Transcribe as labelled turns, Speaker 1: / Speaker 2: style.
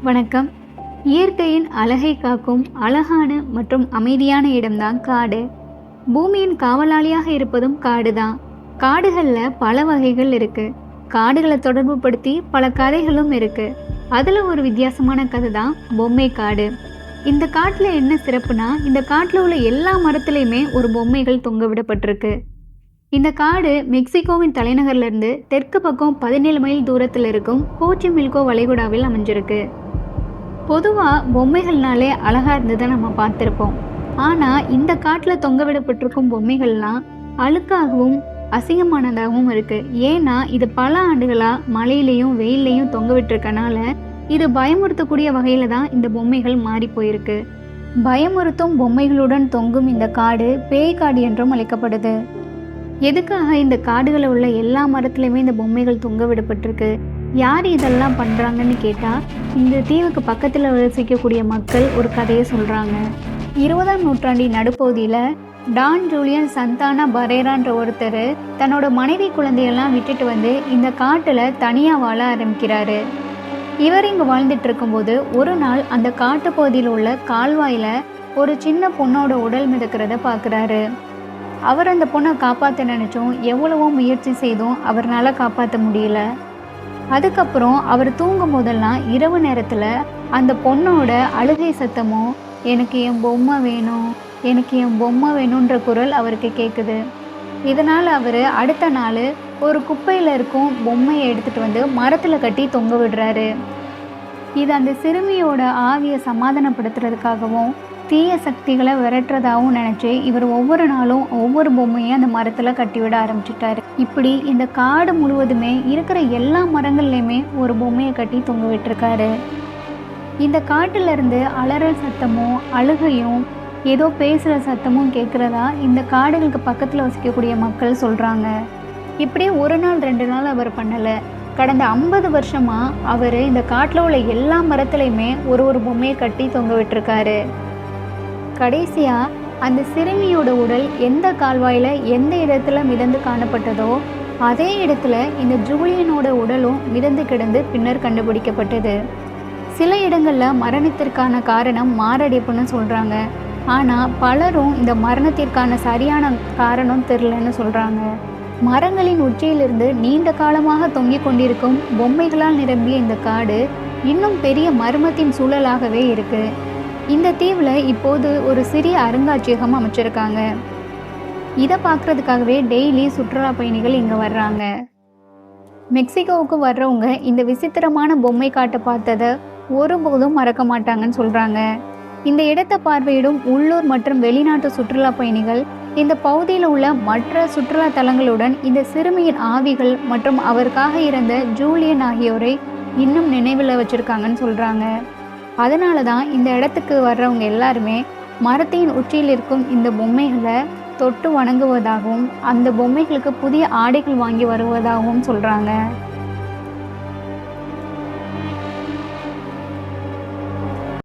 Speaker 1: வணக்கம். இயற்கையின் அழகை காக்கும் அழகான மற்றும் அமைதியான இடம்தான் காடு. பூமியின் காவலாளியாக இருப்பதும் காடு தான். காடுகளில் பல வகைகள் இருக்கு. காடுகளை தொடர்பு படுத்தி பல கதைகளும் இருக்கு. அதில் ஒரு வித்தியாசமான கதை தான் பொம்மை காடு. இந்த காட்டில் என்ன சிறப்புனா, இந்த காட்டில் உள்ள எல்லா மரத்துலையுமே ஒரு பொம்மைகள் தொங்க விடப்பட்டிருக்கு. இந்த காடு மெக்சிகோவின் தலைநகர்லேருந்து தெற்கு பக்கம் 17 மைல் தூரத்தில் இருக்கும் கோச்சிமில்கோ வளைகுடாவில் அமைஞ்சிருக்கு. பொதுவாக பொம்மைகள்னாலே அழகாக இருந்ததை நம்ம பார்த்துருப்போம். ஆனால் இந்த காட்டில் தொங்க விடப்பட்டிருக்கும் பொம்மைகள்லாம் அழுக்காகவும் அசிங்கமானதாகவும் இருக்குது. ஏன்னா இது பல ஆண்டுகளாக மழையிலையும் வெயிலையும் தொங்க விட்டுருக்கனால இது பயமுறுத்தக்கூடிய வகையில் தான் இந்த பொம்மைகள் மாறி போயிருக்கு. பயமுறுத்தும் பொம்மைகளுடன் தொங்கும் இந்த காடு பேய்காடு என்றும் அழைக்கப்படுது. எதுக்காக இந்த காடுகளில் உள்ள எல்லா மரத்துலையுமே இந்த பொம்மைகள் தொங்க விடப்பட்டிருக்கு, யார் இதெல்லாம் பண்ணுறாங்கன்னு கேட்டால், இந்த தீவுக்கு பக்கத்தில் வசிக்கக்கூடிய மக்கள் ஒரு கதையை சொல்கிறாங்க. 20ஆம் நூற்றாண்டின் நடுப்பகுதியில் டான் ஜூலியன் சந்தானா பரேரான்ற ஒருத்தர் தன்னோட மனைவி குழந்தையெல்லாம் விட்டுட்டு வந்து இந்த காட்டில் தனியாக வாழ ஆரம்பிக்கிறாரு. இவர் இங்கே வாழ்ந்துட்டு இருக்கும்போது ஒரு நாள் அந்த காட்டு பகுதியில் உள்ள கால்வாயில் ஒரு சின்ன பொண்ணோட உடல் மிதக்கிறத பார்க்குறாரு. அவர் அந்த பொண்ணை காப்பாற்ற நினச்சோம், எவ்வளவோ முயற்சி செய்தும் அவரால் காப்பாற்ற முடியல. அதுக்கப்புறம் அவர் தூங்கும் போதெல்லாம் இரவு நேரத்தில் அந்த பொண்ணோட அழுகை சத்தமும், எனக்கு என் பொம்மை வேணும், எனக்கு என் பொம்மை வேணுன்ற குரல் அவருக்கு கேட்குது. இதனால் அவர் அடுத்த நாள் ஒரு குப்பையில் இருக்கும் பொம்மையை எடுத்துகிட்டு வந்து மரத்தில் கட்டி தொங்க விடுறாரு. இது அந்த சிறுமியோட ஆவியை சமாதானப்படுத்துறதுக்காகவும் தீய சக்திகளை விரட்டுறதாகவும் நினச்சி இவர் ஒவ்வொரு நாளும் ஒவ்வொரு பொம்மையும் அந்த மரத்தில் கட்டிவிட ஆரம்பிச்சிட்டாரு. இப்படி இந்த காடு முழுவதுமே இருக்கிற எல்லா மரங்கள்லையுமே ஒரு பொம்மையை கட்டி தொங்க விட்டுருக்காரு. இந்த காட்டிலிருந்து அலறல் சத்தமும் அழுகையும் ஏதோ பேசுகிற சத்தமும் கேட்குறதா இந்த காடுகளுக்கு பக்கத்தில் வசிக்கக்கூடிய மக்கள் சொல்கிறாங்க. இப்படியே ஒரு நாள் 2 நாள் அவர் பண்ணலை. கடந்த 50 வருஷமாக அவர் இந்த காட்டில் உள்ள எல்லா மரத்துலையுமே ஒரு பொம்மையை கட்டி தொங்க விட்டுருக்காரு. கடைசியாக அந்த சிறுமியோட உடல் எந்த கால்வாயில் எந்த இடத்துல மிதந்து காணப்பட்டதோ அதே இடத்துல இந்த ஜூலியனோட உடலும் மிதந்து கிடந்து பின்னர் கண்டுபிடிக்கப்பட்டது. சில இடங்களில் மரணத்திற்கான காரணம் மாரடைப்புன்னு சொல்கிறாங்க. ஆனால் பலரும் இந்த மரணத்திற்கான சரியான காரணம் தெரிலன்னு சொல்கிறாங்க. மரங்களின் உச்சியிலிருந்து நீண்ட காலமாக தொங்கிக் கொண்டிருக்கும் பொம்மைகளால் நிரம்பிய இந்த காடு இன்னும் பெரிய மர்மத்தின் சூழலாகவே இருக்குது. இந்த தீவில் இப்போது ஒரு சிறிய அருங்காட்சியகம் அமைச்சிருக்காங்க. இதை பார்க்குறதுக்காகவே டெய்லி சுற்றுலா பயணிகள் இங்கே வர்றாங்க. மெக்சிகோவுக்கு வர்றவங்க இந்த விசித்திரமான பொம்மை காட்டை பார்த்ததை ஒருபோதும் மறக்க மாட்டாங்கன்னு சொல்கிறாங்க. இந்த இடத்தை பார்வையிடும் உள்ளூர் மற்றும் வெளிநாட்டு சுற்றுலா பயணிகள் இந்த பகுதியில் உள்ள மற்ற சுற்றுலா தலங்களுடன் இந்த சிறுமியின் ஆவிகள் மற்றும் அவருக்காக இருந்த ஜூலியன் ஆகியோரை இன்னும் நினைவில் வச்சுருக்காங்கன்னு சொல்கிறாங்க. அதனால தான் இந்த இடத்துக்கு வர்றவங்க எல்லாருமே மரத்தின் உச்சியில் இருக்கும் இந்த பொம்மைகளை தொட்டு வணங்குவதாகவும் அந்த பொம்மைகளுக்கு புதிய ஆடைகள் வாங்கி வருவதாகவும் சொல்கிறாங்க.